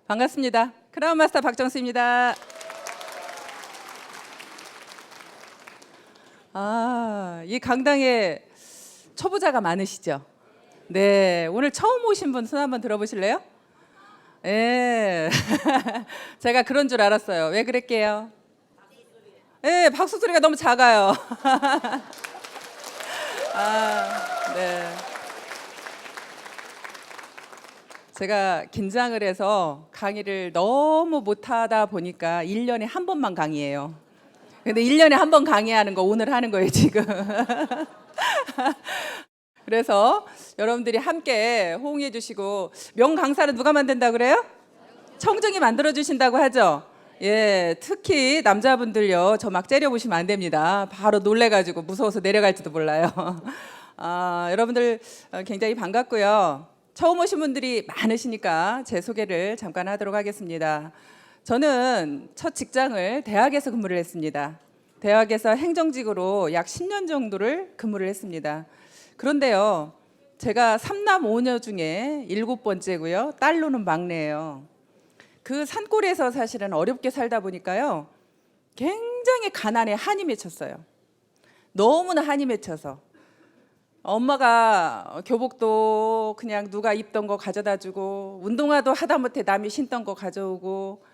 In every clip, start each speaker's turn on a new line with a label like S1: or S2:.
S1: 반갑습니다. 크라운 마스터 박정수입니다. 이 강당에 초보자가 많으시죠? 네, 오늘 처음 오신 분 손 한번 들어보실래요? 네, 제가 그런 줄 알았어요. 왜 그랬게요? 네, 박수 소리가 너무 작아요. 네. 제가 긴장을 해서 강의를 너무 못하다 보니까 1년에 한 번만 강의해요. 근데 1년에 한 번 강의하는 거 오늘 하는 거예요, 지금. 그래서 여러분들이 함께 호응해 주시고, 명강사는 누가 만든다 그래요? 청중이 만들어 주신다고 하죠. 예, 특히 남자분들요, 저 막 째려보시면 안 됩니다. 바로 놀래가지고 무서워서 내려갈지도 몰라요. 여러분들 굉장히 반갑고요. 처음 오신 분들이 많으시니까 제 소개를 잠깐 하도록 하겠습니다. 저는 첫 직장을 대학에서 근무를 했습니다. 대학에서 행정직으로 약 10년 정도를 근무를 했습니다. 그런데요, 제가 3남 5녀 중에 7번째고요. 딸로는 막내예요. 그 산골에서 사실은 어렵게 살다 보니까요, 굉장히 가난에 한이 맺혔어요. 너무나 한이 맺혀서 엄마가 교복도 그냥 누가 입던 거 가져다 주고, 운동화도 하다못해 남이 신던 거 가져오고,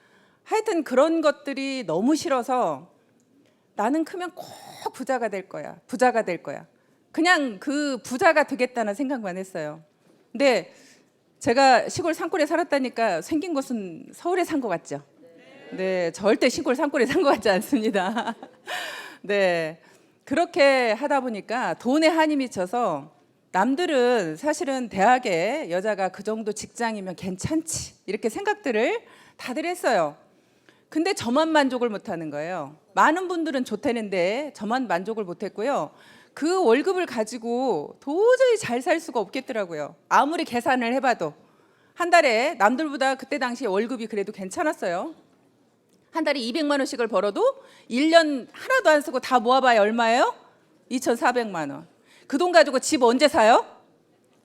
S1: 하여튼 그런 것들이 너무 싫어서 나는 크면 꼭 부자가 될 거야. 부자가 될 거야. 그냥 그 부자가 되겠다는 생각만 했어요. 근데 제가 시골 산골에 살았다니까 생긴 곳은 서울에 산 것 같죠? 네, 절대 시골 산골에 산 것 같지 않습니다. 네. 그렇게 하다 보니까 돈에 한이 미쳐서, 남들은 사실은 대학에 여자가 그 정도 직장이면 괜찮지 이렇게 생각들을 다들 했어요. 근데 저만 만족을 못하는 거예요. 많은 분들은 좋다는데 저만 만족을 못했고요. 그 월급을 가지고 도저히 잘 살 수가 없겠더라고요. 아무리 계산을 해봐도 한 달에 남들보다 그때 당시에 월급이 그래도 괜찮았어요. 한 달에 200만 원씩을 벌어도 1년 하나도 안 쓰고 다 모아봐야 얼마예요? 2,400만 원. 그 돈 가지고 집 언제 사요?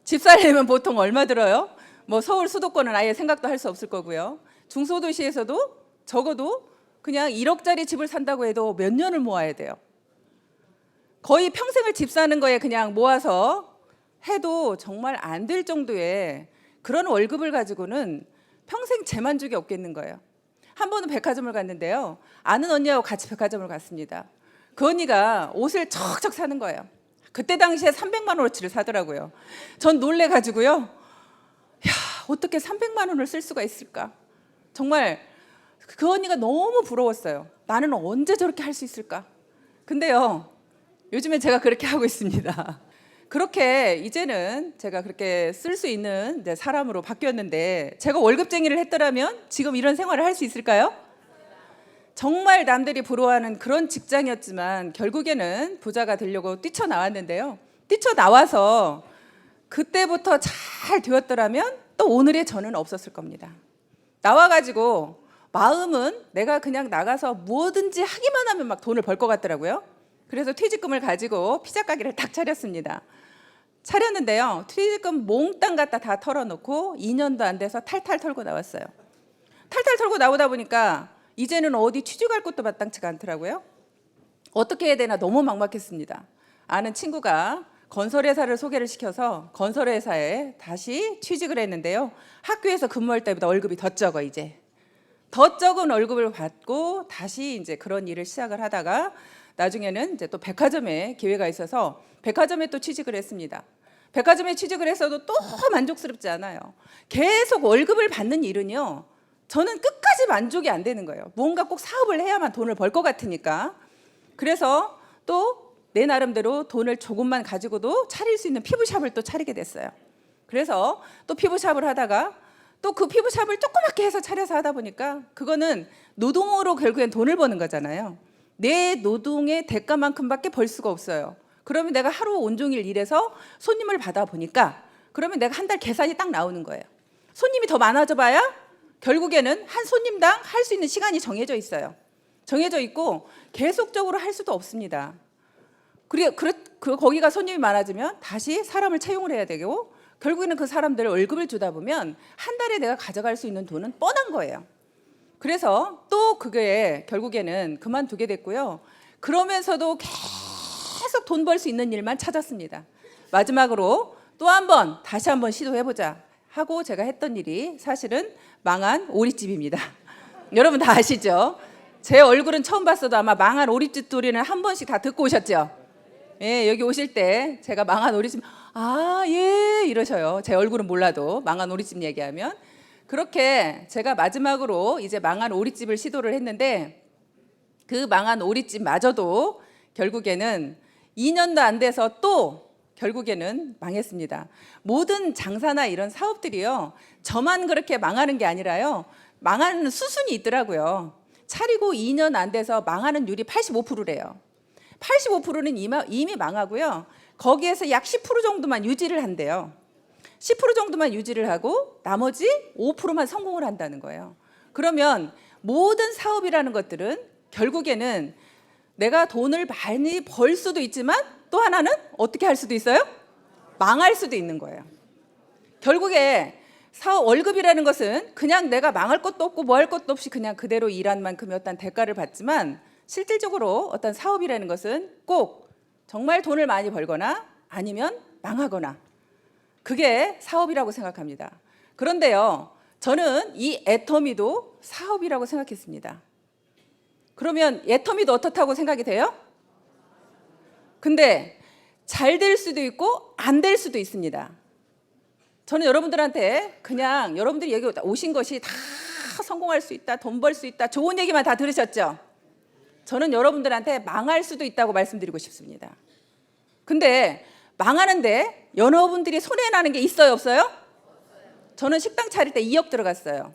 S1: 집 살려면 보통 얼마 들어요? 뭐 서울 수도권은 아예 생각도 할 수 없을 거고요. 중소도시에서도 적어도 그냥 1억짜리 집을 산다고 해도 몇 년을 모아야 돼요. 거의 평생을 집 사는 거에 그냥 모아서 해도 정말 안 될 정도의 그런 월급을 가지고는 평생 재만족이 없겠는 거예요. 한 번은 백화점을 갔는데요, 아는 언니하고 같이 백화점을 갔습니다. 그 언니가 옷을 척척 사는 거예요. 그때 당시에 300만 원어치를 사더라고요. 전 놀래가지고요, 야, 어떻게 300만 원을 쓸 수가 있을까? 정말 그 언니가 너무 부러웠어요. 나는 언제 저렇게 할 수 있을까? 근데요, 요즘에 제가 그렇게 하고 있습니다. 그렇게 이제는 제가 그렇게 쓸 수 있는 사람으로 바뀌었는데, 제가 월급쟁이를 했더라면 지금 이런 생활을 할 수 있을까요? 정말 남들이 부러워하는 그런 직장이었지만 결국에는 부자가 되려고 뛰쳐나왔는데요. 뛰쳐나와서 그때부터 잘 되었더라면 또 오늘의 저는 없었을 겁니다. 나와가지고 마음은 내가 그냥 나가서 뭐든지 하기만 하면 막 돈을 벌 것 같더라고요. 그래서 퇴직금을 가지고 피자 가게를 딱 차렸습니다. 차렸는데요, 퇴직금 몽땅 갖다 다 털어놓고 2년도 안 돼서 탈탈 털고 나왔어요. 탈탈 털고 나오다 보니까 이제는 어디 취직할 곳도 마땅치가 않더라고요. 어떻게 해야 되나 너무 막막했습니다. 아는 친구가 건설회사를 소개를 시켜서 건설회사에 다시 취직을 했는데요, 학교에서 근무할 때보다 월급이 더 적어. 이제 더 적은 월급을 받고 다시 이제 그런 일을 시작을 하다가 나중에는 이제 또 백화점에 기회가 있어서 백화점에 또 취직을 했습니다. 백화점에 취직을 했어도 또 만족스럽지 않아요. 계속 월급을 받는 일은요, 저는 끝까지 만족이 안 되는 거예요. 뭔가 꼭 사업을 해야만 돈을 벌 것 같으니까. 그래서 또 내 나름대로 돈을 조금만 가지고도 차릴 수 있는 피부샵을 또 차리게 됐어요. 그래서 또 피부샵을 하다가 또 그 피부샵을 조그맣게 해서 차려서 하다 보니까 그거는 노동으로 결국엔 돈을 버는 거잖아요. 내 노동의 대가만큼밖에 벌 수가 없어요. 그러면 내가 하루 온종일 일해서 손님을 받아보니까 그러면 내가 한 달 계산이 딱 나오는 거예요. 손님이 더 많아져 봐야 결국에는 한 손님당 할 수 있는 시간이 정해져 있어요. 정해져 있고 계속적으로 할 수도 없습니다. 거기가 손님이 많아지면 다시 사람을 채용을 해야 되고, 결국에는 그 사람들 월급을 주다 보면 한 달에 내가 가져갈 수 있는 돈은 뻔한 거예요. 그래서 또 그게 결국에는 그만두게 됐고요. 그러면서도 계속 돈 벌 수 있는 일만 찾았습니다. 마지막으로 또 한 번 다시 한번 시도해보자 하고 제가 했던 일이 사실은 망한 오리집입니다. 여러분 다 아시죠? 제 얼굴은 처음 봤어도 아마 망한 오리집 소리는 한 번씩 다 듣고 오셨죠? 예, 여기 오실 때 제가 망한 오리집 예 이러셔요. 제 얼굴은 몰라도 망한 오리집 얘기하면. 그렇게 제가 마지막으로 이제 망한 오리집을 시도를 했는데 그 망한 오리집마저도 결국에는 2년도 안 돼서 또 결국에는 망했습니다. 모든 장사나 이런 사업들이요, 저만 그렇게 망하는 게 아니라요, 망하는 수순이 있더라고요. 차리고 2년 안 돼서 망하는 율이 85%래요. 85%는 이미 망하고요. 거기에서 약 10% 정도만 유지를 한대요. 10% 정도만 유지를 하고 나머지 5%만 성공을 한다는 거예요. 그러면 모든 사업이라는 것들은 결국에는 내가 돈을 많이 벌 수도 있지만 또 하나는 어떻게 할 수도 있어요? 망할 수도 있는 거예요. 결국에 사업 월급이라는 것은 그냥 내가 망할 것도 없고 뭐 할 것도 없이 그냥 그대로 일한 만큼의 어떤 대가를 받지만 실질적으로 어떤 사업이라는 것은 꼭 정말 돈을 많이 벌거나 아니면 망하거나, 그게 사업이라고 생각합니다. 그런데요, 저는 이 애터미도 사업이라고 생각했습니다. 그러면 애터미도 어떻다고 생각이 돼요? 근데 잘 될 수도 있고 안 될 수도 있습니다. 저는 여러분들한테 그냥 여러분들이 여기 오신 것이 다 성공할 수 있다, 돈 벌 수 있다, 좋은 얘기만 다 들으셨죠? 저는 여러분들한테 망할 수도 있다고 말씀드리고 싶습니다. 근데 망하는데 여러분들이 손해나는 게 있어요, 없어요? 저는 식당 차릴 때 2억 들어갔어요.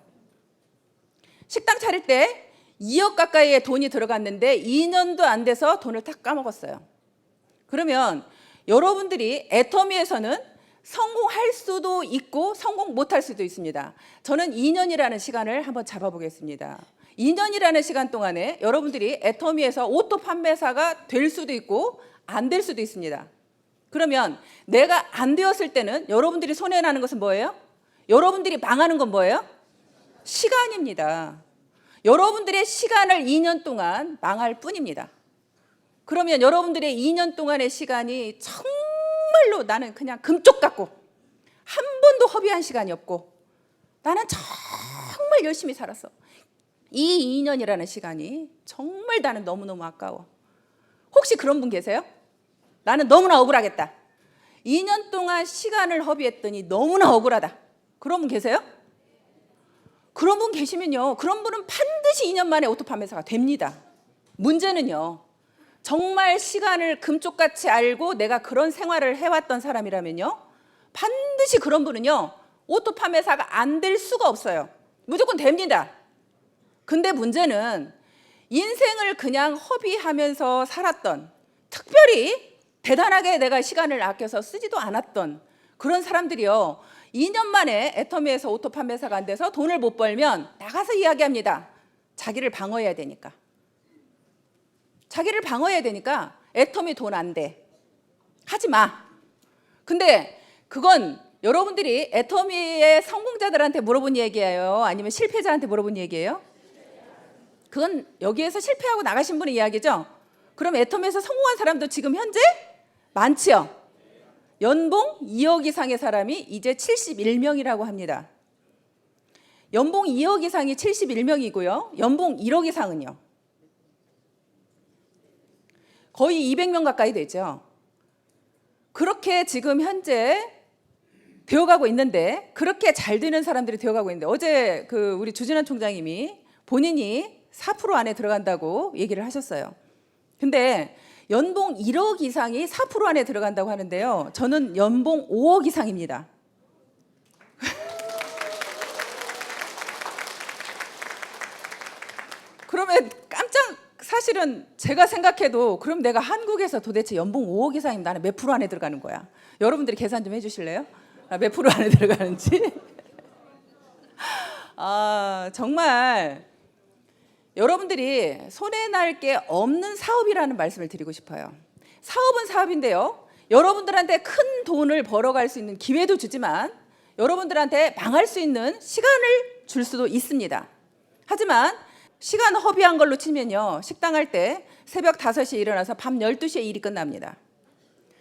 S1: 식당 차릴 때 2억 가까이의 돈이 들어갔는데 2년도 안 돼서 돈을 다 까먹었어요. 그러면 여러분들이 애터미에서는 성공할 수도 있고 성공 못할 수도 있습니다. 저는 2년이라는 시간을 한번 잡아보겠습니다. 2년이라는 시간 동안에 여러분들이 애터미에서 오토 판매사가 될 수도 있고 안 될 수도 있습니다. 그러면 내가 안 되었을 때는 여러분들이 손해나는 것은 뭐예요? 여러분들이 망하는 건 뭐예요? 시간입니다. 여러분들의 시간을 2년 동안 망할 뿐입니다. 그러면 여러분들의 2년 동안의 시간이 정말로 나는 그냥 금쪽 같고 한 번도 허비한 시간이 없고 나는 정말 열심히 살았어. 이 2년이라는 시간이 정말 나는 너무너무 아까워. 혹시 그런 분 계세요? 나는 너무나 억울하겠다. 2년 동안 시간을 허비했더니 너무나 억울하다. 그런 분 계세요? 그런 분 계시면요, 그런 분은 반드시 2년 만에 오토 판매사가 됩니다. 문제는요, 정말 시간을 금쪽같이 알고 내가 그런 생활을 해왔던 사람이라면요, 반드시 그런 분은요, 오토 판매사가 안 될 수가 없어요. 무조건 됩니다. 근데 문제는 인생을 그냥 허비하면서 살았던, 특별히 대단하게 내가 시간을 아껴서 쓰지도 않았던 그런 사람들이요, 2년 만에 애터미에서 오토 판매사가 안 돼서 돈을 못 벌면 나가서 이야기합니다. 자기를 방어해야 되니까. 자기를 방어해야 되니까 애터미 돈 안 돼. 하지 마. 근데 그건 여러분들이 애터미의 성공자들한테 물어본 얘기예요? 아니면 실패자한테 물어본 얘기예요? 그건 여기에서 실패하고 나가신 분의 이야기죠? 그럼 애터미에서 성공한 사람도 지금 현재 많지요? 연봉 2억 이상의 사람이 이제 71명이라고 합니다. 연봉 2억 이상이 71명이고요. 연봉 1억 이상은요? 거의 200명 가까이 되죠. 그렇게 지금 현재 되어가고 있는데, 그렇게 잘 되는 사람들이 되어가고 있는데, 어제 우리 주진환 총장님이 본인이 4% 안에 들어간다고 얘기를 하셨어요. 근데 연봉 1억 이상이 4% 안에 들어간다고 하는데요, 저는 연봉 5억 이상입니다. 그러면 사실은 제가 생각해도 그럼 내가 한국에서 도대체 연봉 5억 이상이면 나는 몇 프로 안에 들어가는 거야? 여러분들이 계산 좀 해주실래요? 몇 프로 안에 들어가는지? 정말 여러분들이 손해날 게 없는 사업이라는 말씀을 드리고 싶어요. 사업은 사업인데요, 여러분들한테 큰 돈을 벌어갈 수 있는 기회도 주지만 여러분들한테 망할 수 있는 시간을 줄 수도 있습니다. 하지만 시간 허비한 걸로 치면요, 식당 할 때 새벽 5시에 일어나서 밤 12시에 일이 끝납니다.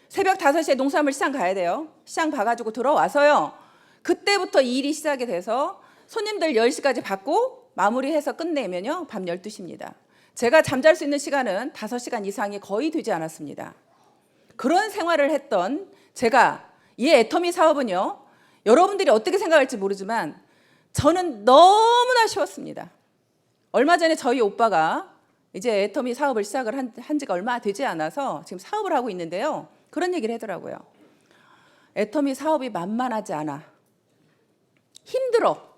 S1: 새벽 5시에 농산물 시장 가야 돼요. 시장 봐가지고 들어와서요, 그때부터 일이 시작이 돼서 손님들 10시까지 받고 마무리해서 끝내면요 밤 12시입니다. 제가 잠잘 수 있는 시간은 5시간 이상이 거의 되지 않았습니다. 그런 생활을 했던 제가, 이 애터미 사업은요, 여러분들이 어떻게 생각할지 모르지만 저는 너무나 쉬웠습니다. 얼마 전에 저희 오빠가 이제 애터미 사업을 시작을 한 지가 얼마 되지 않아서 지금 사업을 하고 있는데요, 그런 얘기를 하더라고요. 애터미 사업이 만만하지 않아, 힘들어,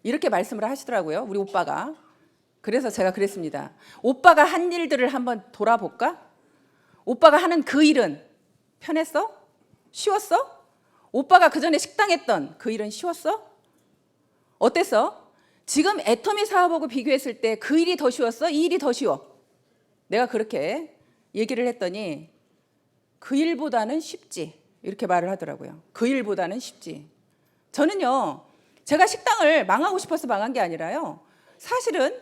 S1: 이렇게 말씀을 하시더라고요, 우리 오빠가. 그래서 제가 그랬습니다. 오빠가 한 일들을 한번 돌아볼까? 오빠가 하는 그 일은 편했어? 쉬웠어? 오빠가 그 전에 식당 했던 그 일은 쉬웠어? 어땠어? 지금 애터미 사업하고 비교했을 때 그 일이 더 쉬웠어? 이 일이 더 쉬워? 내가 그렇게 얘기를 했더니 그 일보다는 쉽지, 이렇게 말을 하더라고요. 그 일보다는 쉽지. 저는요, 제가 식당을 망하고 싶어서 망한 게 아니라요, 사실은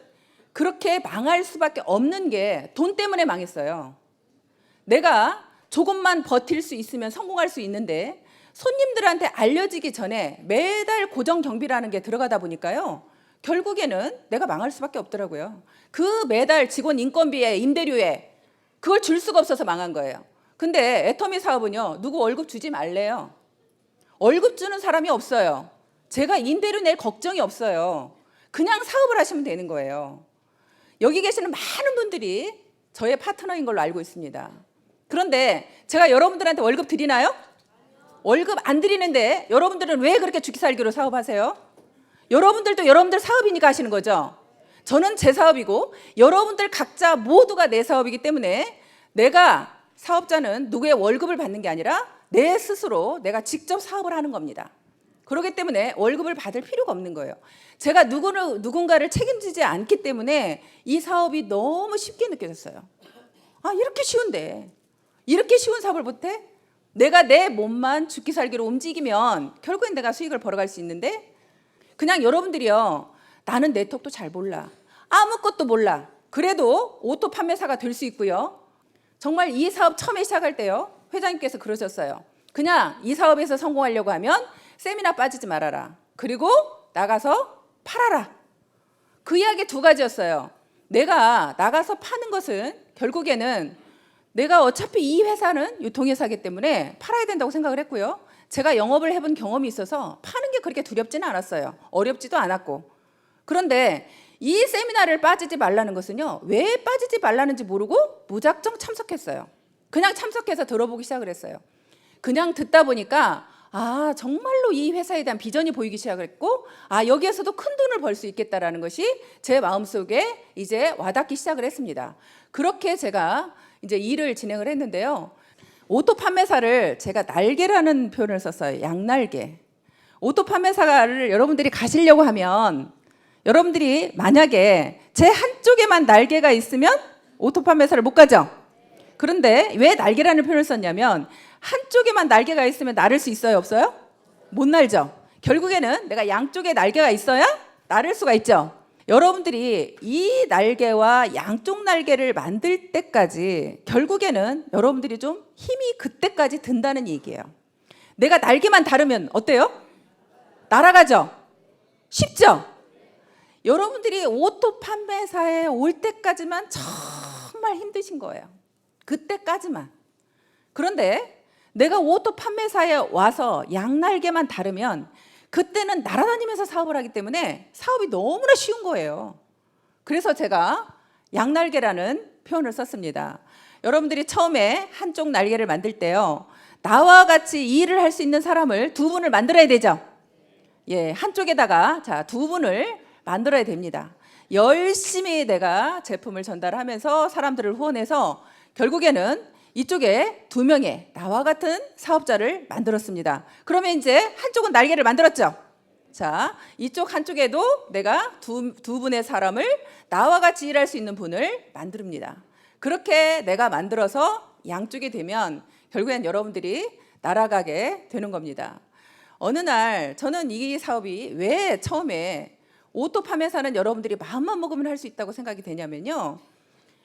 S1: 그렇게 망할 수밖에 없는 게 돈 때문에 망했어요. 내가 조금만 버틸 수 있으면 성공할 수 있는데 손님들한테 알려지기 전에 매달 고정 경비라는 게 들어가다 보니까요, 결국에는 내가 망할 수밖에 없더라고요. 그 매달 직원 인건비에 임대료에 그걸 줄 수가 없어서 망한 거예요. 근데 애터미 사업은요, 누구 월급 주지 말래요. 월급 주는 사람이 없어요. 제가 임대료 낼 걱정이 없어요. 그냥 사업을 하시면 되는 거예요. 여기 계시는 많은 분들이 저의 파트너인 걸로 알고 있습니다. 그런데 제가 여러분들한테 월급 드리나요? 월급 안 드리는데 여러분들은 왜 그렇게 죽기살기로 사업하세요? 여러분들도 여러분들 사업이니까 하시는 거죠. 저는 제 사업이고 여러분들 각자 모두가 내 사업이기 때문에 내가, 사업자는 누구의 월급을 받는 게 아니라 내 스스로 내가 직접 사업을 하는 겁니다. 그렇기 때문에 월급을 받을 필요가 없는 거예요. 제가 누군가를 책임지지 않기 때문에 이 사업이 너무 쉽게 느껴졌어요. 아, 이렇게 쉬운데, 이렇게 쉬운 사업을 못해? 내가 내 몸만 죽기 살기로 움직이면 결국엔 내가 수익을 벌어갈 수 있는데, 그냥 여러분들이요, 나는 네트워크도 잘 몰라, 아무것도 몰라, 그래도 오토 판매사가 될 수 있고요. 정말 이 사업 처음에 시작할 때요, 회장님께서 그러셨어요. 그냥 이 사업에서 성공하려고 하면 세미나 빠지지 말아라, 그리고 나가서 팔아라. 그 이야기 두 가지였어요. 내가 나가서 파는 것은 결국에는 내가 어차피 이 회사는 유통회사이기 때문에 팔아야 된다고 생각을 했고요. 제가 영업을 해본 경험이 있어서 파는 게 그렇게 두렵지는 않았어요. 어렵지도 않았고. 그런데 이 세미나를 빠지지 말라는 것은요, 왜 빠지지 말라는지 모르고 무작정 참석했어요. 그냥 참석해서 들어보기 시작을 했어요. 그냥 듣다 보니까 아, 정말로 이 회사에 대한 비전이 보이기 시작했고, 아, 여기에서도 큰 돈을 벌 수 있겠다라는 것이 제 마음속에 이제 와닿기 시작을 했습니다. 그렇게 제가 이제 일을 진행을 했는데요. 오토 판매사를 제가 날개라는 표현을 썼어요. 양날개. 오토 판매사를 여러분들이 가시려고 하면, 여러분들이 만약에 제 한쪽에만 날개가 있으면 오토 판매사를 못 가죠. 그런데 왜 날개라는 표현을 썼냐면, 한쪽에만 날개가 있으면 날을 수 있어요, 없어요? 못 날죠. 결국에는 내가 양쪽에 날개가 있어야 날을 수가 있죠. 여러분들이 이 날개와 양쪽 날개를 만들 때까지 결국에는 여러분들이 좀 힘이 그때까지 든다는 얘기예요. 내가 날개만 다르면 어때요? 날아가죠? 쉽죠? 여러분들이 오토 판매사에 올 때까지만 정말 힘드신 거예요. 그때까지만. 그런데 내가 오토 판매사에 와서 양날개만 다르면 그때는 날아다니면서 사업을 하기 때문에 사업이 너무나 쉬운 거예요. 그래서 제가 양날개라는 표현을 썼습니다. 여러분들이 처음에 한쪽 날개를 만들 때요, 나와 같이 이 일을 할 수 있는 사람을 두 분을 만들어야 되죠. 예, 한쪽에다가 자, 두 분을 만들어야 됩니다. 열심히 내가 제품을 전달하면서 사람들을 후원해서 결국에는 이쪽에 2명의 나와 같은 사업자를 만들었습니다. 그러면 이제 한쪽은 날개를 만들었죠. 자, 이쪽 한쪽에도 내가 두 분의 사람을 나와 같이 일할 수 있는 분을 만듭니다. 그렇게 내가 만들어서 양쪽이 되면 결국엔 여러분들이 날아가게 되는 겁니다. 어느 날 저는 이 사업이 왜 처음에 오토 판매사는 여러분들이 마음만 먹으면 할 수 있다고 생각이 되냐면요.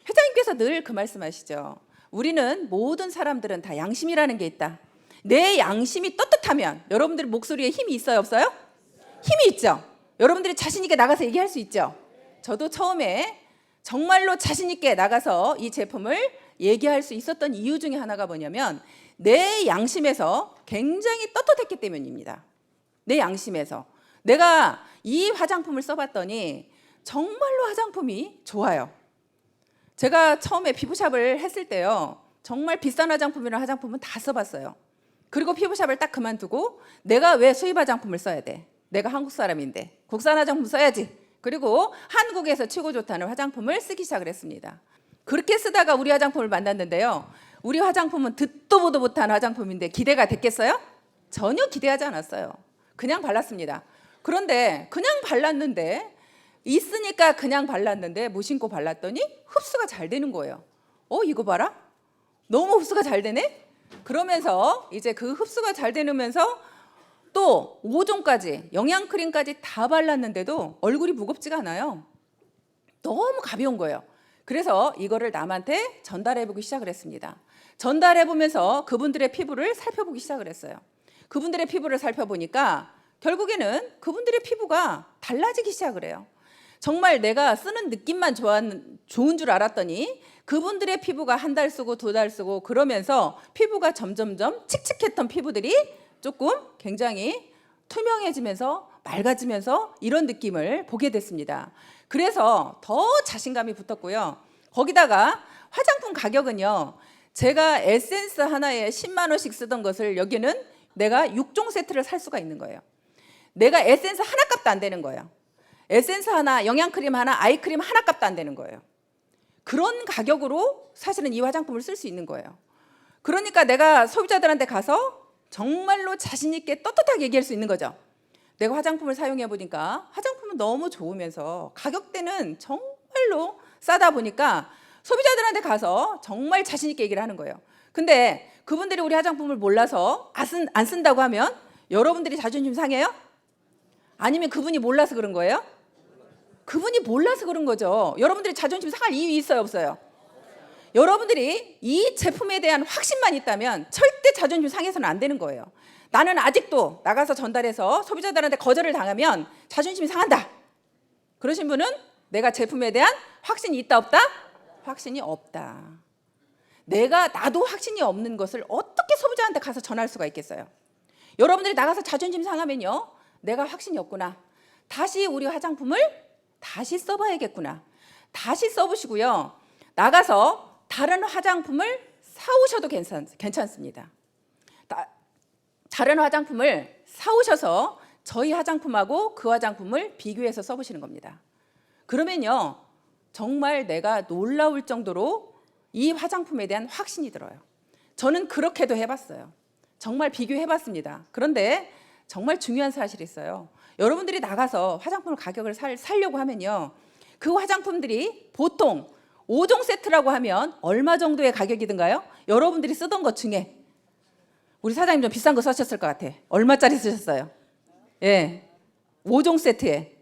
S1: 회장님께서 늘 그 말씀하시죠. 우리는 모든 사람들은 다 양심이라는 게 있다. 내 양심이 떳떳하면 여러분들 목소리에 힘이 있어요, 없어요? 힘이 있죠. 여러분들이 자신 있게 나가서 얘기할 수 있죠. 저도 처음에 정말로 자신 있게 나가서 이 제품을 얘기할 수 있었던 이유 중에 하나가 뭐냐면 내 양심에서 굉장히 떳떳했기 때문입니다. 내 양심에서 내가 이 화장품을 써봤더니 정말로 화장품이 좋아요. 제가 처음에 피부샵을 했을 때요, 정말 비싼 화장품이랑 화장품은 다 써봤어요. 그리고 피부샵을 딱 그만두고 내가 왜 수입 화장품을 써야 돼? 내가 한국 사람인데 국산 화장품 써야지. 그리고 한국에서 최고 좋다는 화장품을 쓰기 시작을 했습니다. 그렇게 쓰다가 우리 화장품을 만났는데요, 우리 화장품은 듣도 보도 못한 화장품인데 기대가 됐겠어요? 전혀 기대하지 않았어요. 그냥 발랐습니다. 그런데 그냥 발랐는데 있으니까 그냥 발랐는데 무심코 발랐더니 흡수가 잘 되는 거예요. 이거 봐라, 너무 흡수가 잘 되네. 그러면서 이제 그 흡수가 잘 되면서 또 5종까지 영양크림까지 다 발랐는데도 얼굴이 무겁지가 않아요. 너무 가벼운 거예요. 그래서 이거를 남한테 전달해보기 시작을 했습니다. 전달해보면서 그분들의 피부를 살펴보기 시작을 했어요. 그분들의 피부를 살펴보니까 결국에는 그분들의 피부가 달라지기 시작을 해요. 정말 내가 쓰는 느낌만 좋은 줄 알았더니 그분들의 피부가 한 달 쓰고 2달 쓰고 그러면서 피부가 점점점 칙칙했던 피부들이 조금 굉장히 투명해지면서 맑아지면서 이런 느낌을 보게 됐습니다. 그래서 더 자신감이 붙었고요. 거기다가 화장품 가격은요, 제가 에센스 하나에 10만 원씩 쓰던 것을 여기는 내가 6종 세트를 살 수가 있는 거예요. 내가 에센스 하나 값도 안 되는 거예요. 에센스 하나, 영양크림 하나, 아이크림 하나 값도 안 되는 거예요. 그런 가격으로 사실은 이 화장품을 쓸 수 있는 거예요. 그러니까 내가 소비자들한테 가서 정말로 자신 있게 떳떳하게 얘기할 수 있는 거죠. 내가 화장품을 사용해 보니까 화장품은 너무 좋으면서 가격대는 정말로 싸다 보니까 소비자들한테 가서 정말 자신 있게 얘기를 하는 거예요. 근데 그분들이 우리 화장품을 몰라서 안 쓴다고 하면 여러분들이 자존심 상해요? 아니면 그분이 몰라서 그런 거예요? 그분이 몰라서 그런 거죠. 여러분들이 자존심 상할 이유 있어요, 없어요? 여러분들이 이 제품에 대한 확신만 있다면 절대 자존심 상해서는 안 되는 거예요. 나는 아직도 나가서 전달해서 소비자들한테 거절을 당하면 자존심이 상한다. 그러신 분은 내가 제품에 대한 확신이 있다, 없다? 확신이 없다. 나도 확신이 없는 것을 어떻게 소비자한테 가서 전할 수가 있겠어요? 여러분들이 나가서 자존심 상하면요, 내가 확신이 없구나. 다시 우리 화장품을 다시 써봐야겠구나. 다시 써보시고요. 나가서 다른 화장품을 사오셔도 괜찮습니다. 다른 화장품을 사오셔서 저희 화장품하고 그 화장품을 비교해서 써보시는 겁니다. 그러면요, 정말 내가 놀라울 정도로 이 화장품에 대한 확신이 들어요. 저는 그렇게도 해봤어요. 정말 비교해봤습니다. 그런데 정말 중요한 사실이 있어요. 여러분들이 나가서 화장품 가격을 살려고 하면요, 그 화장품들이 보통 5종 세트라고 하면 얼마 정도의 가격이든가요? 여러분들이 쓰던 것 중에 우리 사장님 좀 비싼 거 쓰셨을 것 같아. 얼마짜리 쓰셨어요? 예, 5종 세트에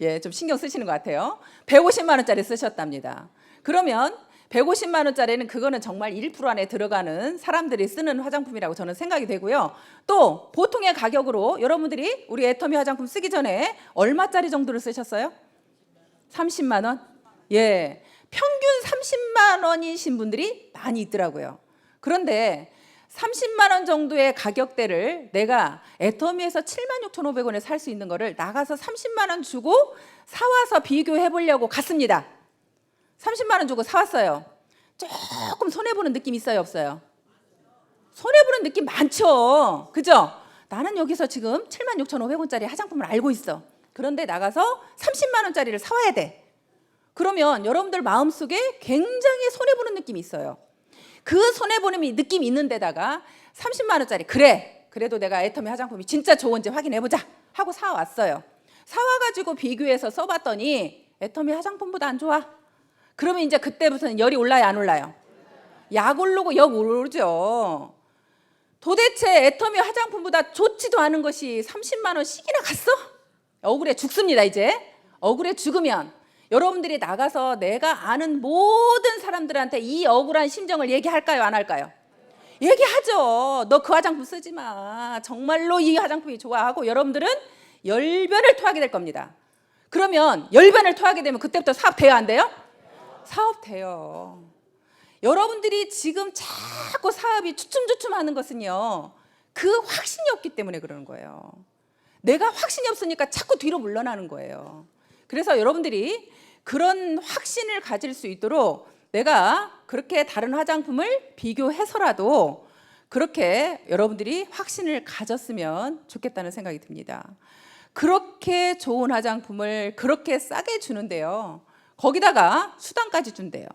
S1: 예, 좀 신경 쓰시는 것 같아요. 150만 원짜리 쓰셨답니다. 그러면 150만 원짜리는 그거는 정말 1% 안에 들어가는 사람들이 쓰는 화장품이라고 저는 생각이 되고요. 또 보통의 가격으로 여러분들이 우리 애터미 화장품 쓰기 전에 얼마짜리 정도를 쓰셨어요? 30만 원? 예, 평균 30만 원이신 분들이 많이 있더라고요. 그런데 30만 원 정도의 가격대를 내가 애터미에서 76,500원에 살 수 있는 거를 나가서 30만 원 주고 사와서 비교해 보려고 갔습니다. 30만 원 주고 사왔어요. 조금 손해보는 느낌 있어요, 없어요? 손해보는 느낌 많죠. 그죠? 나는 여기서 지금 76,500원짜리 화장품을 알고 있어. 그런데 나가서 30만 원짜리를 사와야 돼. 그러면 여러분들 마음속에 굉장히 손해보는 느낌이 있어요. 그 손해보는 느낌이 있는 데다가 30만 원짜리, 그래도 내가 애터미 화장품이 진짜 좋은지 확인해보자 하고 사왔어요. 사와가지고 비교해서 써봤더니 애터미 화장품보다 안 좋아. 그러면 이제 그때부터는 열이 올라요, 안 올라요? 약 오르고 역 오르죠. 도대체 애터미 화장품보다 좋지도 않은 것이 30만 원씩이나 갔어? 억울해 죽습니다. 이제 억울해 죽으면 여러분들이 나가서 내가 아는 모든 사람들한테 이 억울한 심정을 얘기할까요? 안 할까요? 얘기하죠. 너 그 화장품 쓰지 마. 정말로 이 화장품이 좋아하고 여러분들은 열변을 토하게 될 겁니다. 그러면 열변을 토하게 되면 그때부터 사업 돼요? 안 돼요? 사업 돼요. 여러분들이 지금 자꾸 사업이 주춤주춤하는 것은요, 그 확신이 없기 때문에 그러는 거예요. 내가 확신이 없으니까 자꾸 뒤로 물러나는 거예요. 그래서 여러분들이 그런 확신을 가질 수 있도록 내가 그렇게 다른 화장품을 비교해서라도 그렇게 여러분들이 확신을 가졌으면 좋겠다는 생각이 듭니다. 그렇게 좋은 화장품을 그렇게 싸게 주는데요, 거기다가 수당까지 준대요.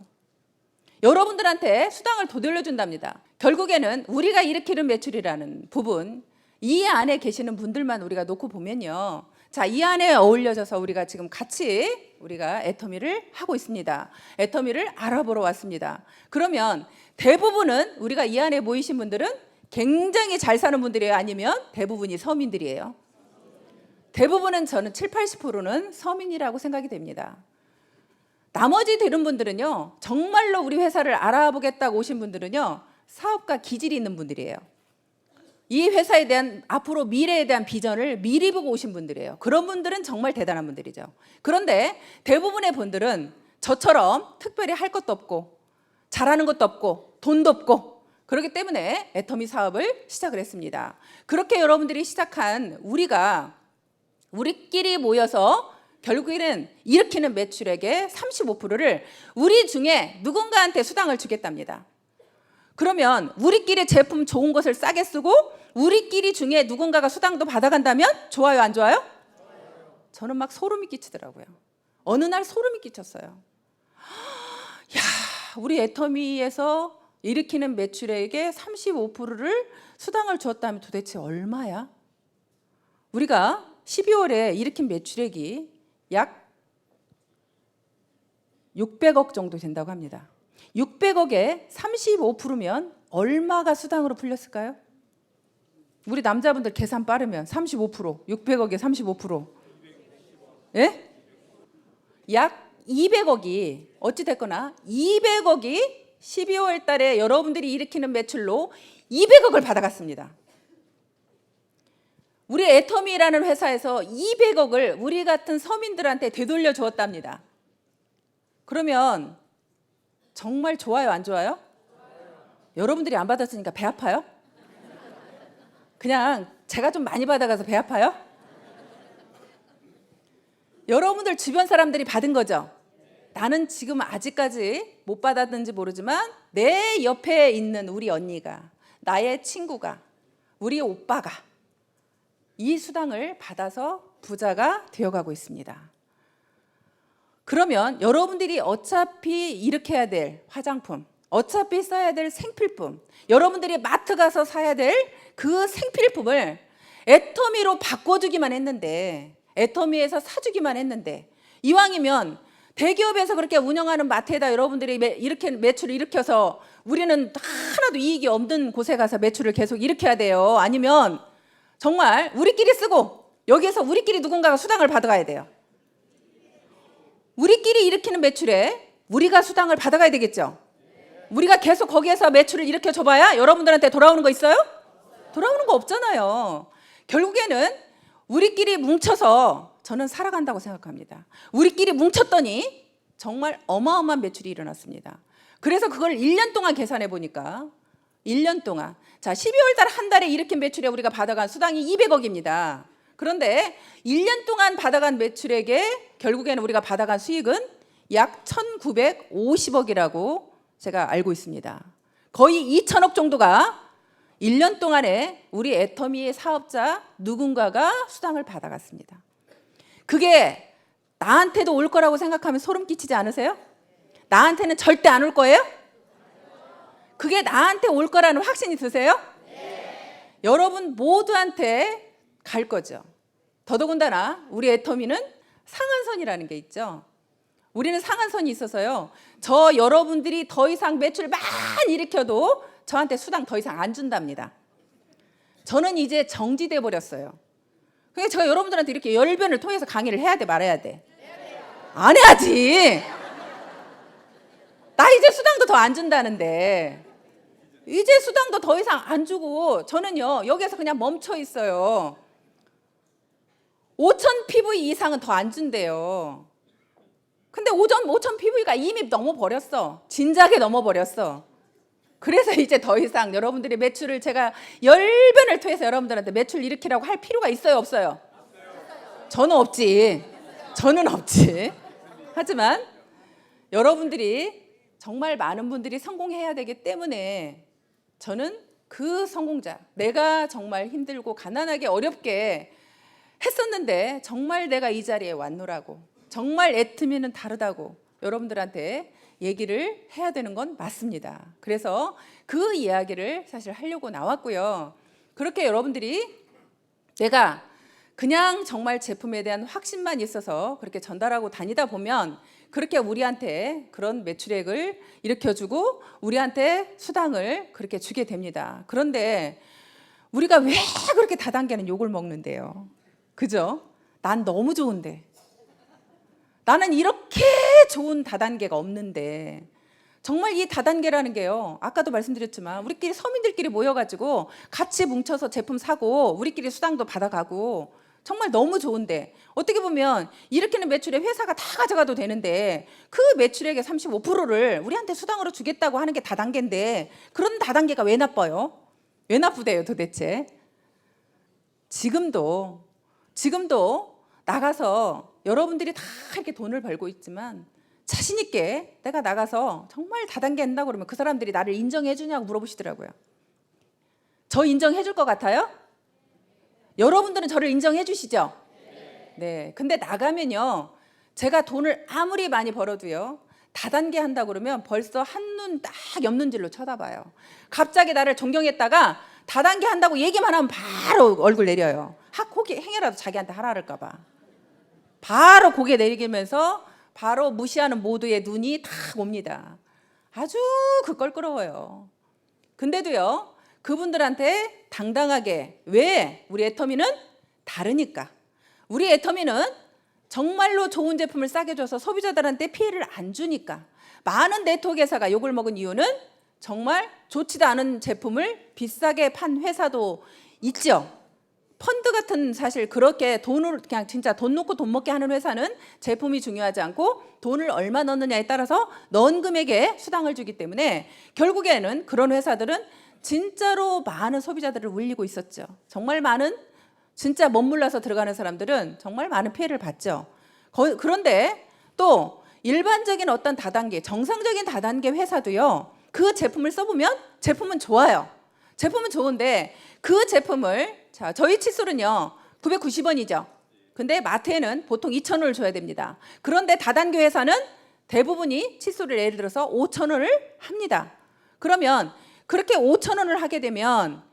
S1: 여러분들한테 수당을 더 돌려준답니다. 결국에는 우리가 일으키는 매출이라는 부분, 이 안에 계시는 분들만 우리가 놓고 보면요, 자, 이 안에 어울려져서 우리가 지금 같이 우리가 애터미를 하고 있습니다. 애터미를 알아보러 왔습니다. 그러면 대부분은 우리가 이 안에 모이신 분들은 굉장히 잘 사는 분들이에요? 아니면 대부분이 서민들이에요? 대부분은 저는 70~80%는 서민이라고 생각이 됩니다. 나머지 되는 분들은요, 정말로 우리 회사를 알아보겠다고 오신 분들은요, 사업가 기질이 있는 분들이에요. 이 회사에 대한 앞으로 미래에 대한 비전을 미리 보고 오신 분들이에요. 그런 분들은 정말 대단한 분들이죠. 그런데 대부분의 분들은 저처럼 특별히 할 것도 없고 잘하는 것도 없고 돈도 없고 그렇기 때문에 애터미 사업을 시작을 했습니다. 그렇게 여러분들이 시작한 우리끼리 모여서 결국에는 일으키는 매출액의 35%를 우리 중에 누군가한테 수당을 주겠답니다. 그러면 우리끼리 제품 좋은 것을 싸게 쓰고 우리끼리 중에 누군가가 수당도 받아간다면 좋아요, 안 좋아요? 저는 막 소름이 끼치더라고요. 어느 날 소름이 끼쳤어요. 야, 우리 애터미에서 일으키는 매출액의 35%를 수당을 주었다면 도대체 얼마야? 우리가 12월에 일으킨 매출액이 약 600억 정도 된다고 합니다. 600억에 35%면 얼마가 수당으로 풀렸을까요? 우리 남자분들 계산 빠르면 35%, 600억에 35%. 예? 약 200억이 어찌 됐거나 200억이 12월 달에 여러분들이 일으키는 매출로 200억을 받아갔습니다. 우리 애터미라는 회사에서 200억을 우리 같은 서민들한테 되돌려 주었답니다. 그러면 정말 좋아요, 안 좋아요? 여러분들이 안 받았으니까 배 아파요? 그냥 제가 좀 많이 받아가서 배 아파요? 여러분들 주변 사람들이 받은 거죠? 나는 지금 아직까지 못 받았는지 모르지만 내 옆에 있는 우리 언니가, 나의 친구가, 우리 오빠가 이 수당을 받아서 부자가 되어가고 있습니다. 그러면 여러분들이 어차피 일으켜야 될 화장품, 어차피 써야 될 생필품, 여러분들이 마트 가서 사야 될 그 생필품을 애터미로 바꿔주기만 했는데, 애터미에서 사주기만 했는데, 이왕이면 대기업에서 그렇게 운영하는 마트에다 여러분들이 이렇게 매출을 일으켜서 우리는 하나도 이익이 없는 곳에 가서 매출을 계속 일으켜야 돼요. 아니면 정말 우리끼리 쓰고 여기에서 우리끼리 누군가가 수당을 받아가야 돼요. 우리끼리 일으키는 매출에 우리가 수당을 받아가야 되겠죠. 우리가 계속 거기에서 매출을 일으켜 줘봐야 여러분들한테 돌아오는 거 있어요? 돌아오는 거 없잖아요. 결국에는 우리끼리 뭉쳐서 저는 살아간다고 생각합니다. 우리끼리 뭉쳤더니 정말 어마어마한 매출이 일어났습니다. 그래서 그걸 1년 동안 계산해 보니까 1년 동안, 자, 12월 달 한 달에 일으킨 매출에 우리가 받아간 수당이 200억입니다. 그런데 1년 동안 받아간 매출액에 결국에는 우리가 받아간 수익은 약 1950억이라고 제가 알고 있습니다. 거의 2천억 정도가 1년 동안에 우리 애터미의 사업자 누군가가 수당을 받아갔습니다. 그게 나한테도 올 거라고 생각하면 소름 끼치지 않으세요? 나한테는 절대 안 올 거예요? 그게 나한테 올 거라는 확신이 드세요? 네. 여러분 모두한테 갈 거죠. 더더군다나 우리 애터미는 상한선이라는 게 있죠. 우리는 상한선이 있어서요. 저 여러분들이 더 이상 매출 많이 일으켜도 저한테 수당 더 이상 안 준답니다. 저는 이제 정지돼 버렸어요. 그러니까 제가 여러분들한테 이렇게 열변을 통해서 강의를 해야 돼, 말아야 돼? 안 해야지. 나 이제 수당도 더 안 준다는데. 이제 수당도 더 이상 안 주고 저는요 여기에서 그냥 멈춰 있어요. 5,000 PV 이상은 더 안 준대요. 근데 5,000 PV가 이미 넘어버렸어. 진작에 넘어버렸어. 그래서 이제 더 이상 여러분들이 매출을 제가 열변을 통해서 여러분들한테 매출 일으키라고 할 필요가 있어요, 없어요? 저는 없지. 저는 없지. 하지만 여러분들이 정말 많은 분들이 성공해야 되기 때문에 저는 그 성공자, 내가 정말 힘들고 가난하게 어렵게 했었는데 정말 내가 이 자리에 왔노라고, 정말 애트미는 다르다고 여러분들한테 얘기를 해야 되는 건 맞습니다. 그래서 그 이야기를 사실 하려고 나왔고요. 그렇게 여러분들이 내가 그냥 정말 제품에 대한 확신만 있어서 그렇게 전달하고 다니다 보면 그렇게 우리한테 그런 매출액을 일으켜주고 우리한테 수당을 그렇게 주게 됩니다. 그런데 우리가 왜 그렇게 다단계는 욕을 먹는데요? 그죠? 난 너무 좋은데, 나는 이렇게 좋은 다단계가 없는데, 정말 이 다단계라는 게요, 아까도 말씀드렸지만 우리끼리 서민들끼리 모여가지고 같이 뭉쳐서 제품 사고 우리끼리 수당도 받아가고 정말 너무 좋은데, 어떻게 보면 일으키는 매출에 회사가 다 가져가도 되는데 그 매출액의 35%를 우리한테 수당으로 주겠다고 하는 게 다단계인데, 그런 다단계가 왜 나빠요? 왜 나쁘대요 도대체? 지금도 나가서 여러분들이 다 이렇게 돈을 벌고 있지만 자신 있게 내가 나가서 정말 다단계 한다고 그러면 그 사람들이 나를 인정해 주냐고 물어보시더라고요. 저 인정해 줄 것 같아요? 여러분들은 저를 인정해 주시죠? 네. 근데 나가면요, 제가 돈을 아무리 많이 벌어도요, 다단계 한다고 그러면 벌써 한눈 딱 옆눈질로 쳐다봐요. 갑자기 나를 존경했다가 다단계 한다고 얘기만 하면 바로 얼굴 내려요. 고개 행여라도 자기한테 하라 그럴까 봐. 바로 고개 내리면서 바로 무시하는 모두의 눈이 다 옵니다. 아주 껄끄러워요. 근데도요, 그분들한테 당당하게, 왜? 우리 애터미는 다르니까. 우리 애터미는 정말로 좋은 제품을 싸게 줘서 소비자들한테 피해를 안 주니까. 많은 네트워크 회사가 욕을 먹은 이유는 정말 좋지도 않은 제품을 비싸게 판 회사도 있죠. 펀드 같은, 사실 그렇게 돈을 그냥 진짜 돈 놓고 돈 먹게 하는 회사는 제품이 중요하지 않고 돈을 얼마 넣느냐에 따라서 넣은 금액에 수당을 주기 때문에 결국에는 그런 회사들은 진짜로 많은 소비자들을 울리고 있었죠. 정말 많은, 진짜 멋물러서 들어가는 사람들은 정말 많은 피해를 봤죠. 그런데 또 일반적인 어떤 다단계, 정상적인 다단계 회사도요, 그 제품을 써보면 제품은 좋아요. 제품은 좋은데 그 제품을, 자, 저희 칫솔은요 990원이죠. 근데 마트에는 보통 2,000원을 줘야 됩니다. 그런데 다단계 회사는 대부분이 칫솔을 예를 들어서 5,000원을 합니다. 그러면 그렇게 5,000원을 하게 되면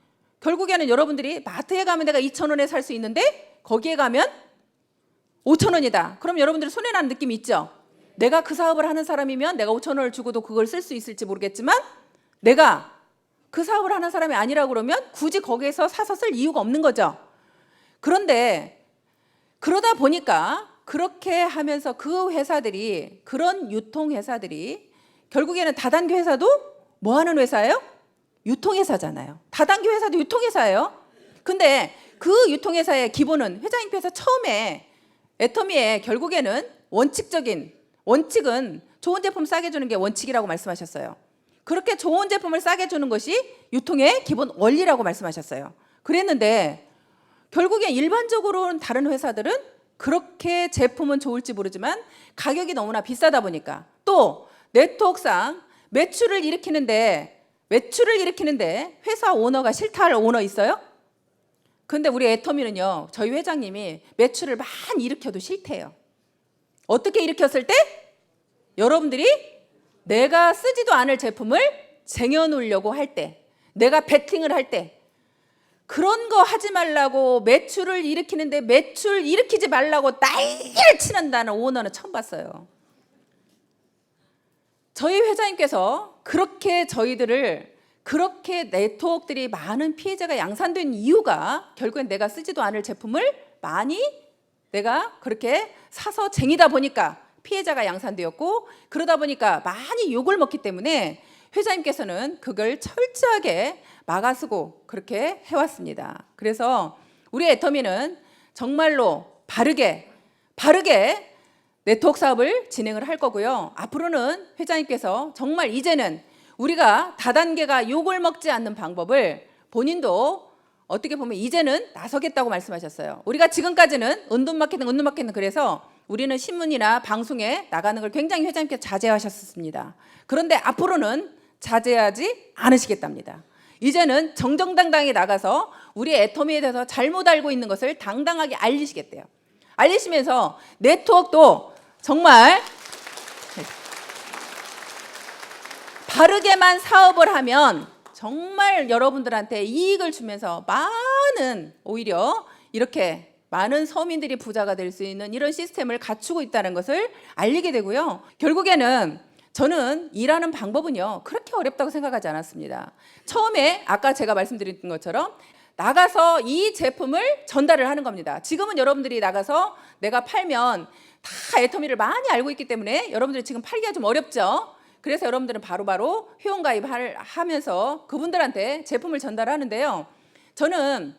S1: 결국에는 여러분들이 마트에 가면 내가 2,000원에 살 수 있는데 거기에 가면 5,000원이다. 그럼 여러분들이 손해나는 느낌이 있죠? 내가 그 사업을 하는 사람이면 내가 5,000원을 주고도 그걸 쓸 수 있을지 모르겠지만, 내가 그 사업을 하는 사람이 아니라고 그러면 굳이 거기에서 사서 쓸 이유가 없는 거죠. 그런데 그러다 보니까 그렇게 하면서 그 회사들이, 그런 유통회사들이 결국에는 다단계 회사도 뭐 하는 회사예요? 유통회사잖아요. 다단계 회사도 유통회사예요. 근데 그 유통회사의 기본은, 회장님께서 처음에 애터미의 결국에는 원칙은 좋은 제품 싸게 주는 게 원칙이라고 말씀하셨어요. 그렇게 좋은 제품을 싸게 주는 것이 유통의 기본 원리라고 말씀하셨어요. 그랬는데 결국에 일반적으로는 다른 회사들은 그렇게 제품은 좋을지 모르지만 가격이 너무나 비싸다 보니까, 또 네트워크상 매출을 일으키는데 회사 오너가 싫다 할 오너 있어요? 근데 우리 애터미는요, 저희 회장님이 매출을 많이 일으켜도 싫대요. 어떻게 일으켰을 때? 여러분들이 내가 쓰지도 않을 제품을 쟁여놓으려고 할 때, 내가 베팅을 할 때, 그런 거 하지 말라고, 매출을 일으키는데 매출 일으키지 말라고 난리를 치는다는 오너는 처음 봤어요. 저희 회장님께서 그렇게 저희들을 그렇게 네트워크들이 많은 피해자가 양산된 이유가 결국엔 내가 쓰지도 않을 제품을 많이 내가 그렇게 사서 쟁이다 보니까 피해자가 양산되었고, 그러다 보니까 많이 욕을 먹기 때문에 회장님께서는 그걸 철저하게 막아쓰고 그렇게 해왔습니다. 그래서 우리 애터미는 정말로 바르게 네트워크 사업을 진행을 할 거고요. 앞으로는 회장님께서 정말 이제는 우리가 다단계가 욕을 먹지 않는 방법을 본인도 어떻게 보면 이제는 나서겠다고 말씀하셨어요. 우리가 지금까지는 은둔마케팅 그래서 우리는 신문이나 방송에 나가는 걸 굉장히 회장님께서 자제하셨습니다. 그런데 앞으로는 자제하지 않으시겠답니다. 이제는 정정당당히 나가서 우리 애터미에 대해서 잘못 알고 있는 것을 당당하게 알리시겠대요. 알리시면서 네트워크도 정말 바르게만 사업을 하면 정말 여러분들한테 이익을 주면서 많은, 오히려 이렇게 많은 서민들이 부자가 될 수 있는 이런 시스템을 갖추고 있다는 것을 알리게 되고요. 결국에는 저는 일하는 방법은요, 그렇게 어렵다고 생각하지 않았습니다. 처음에 아까 제가 말씀드린 것처럼 나가서 이 제품을 전달을 하는 겁니다. 지금은 여러분들이 나가서 내가 팔면 다 애터미를 많이 알고 있기 때문에 여러분들이 지금 팔기가 좀 어렵죠. 그래서 여러분들은 바로바로 회원가입을 하면서 그분들한테 제품을 전달하는데요. 저는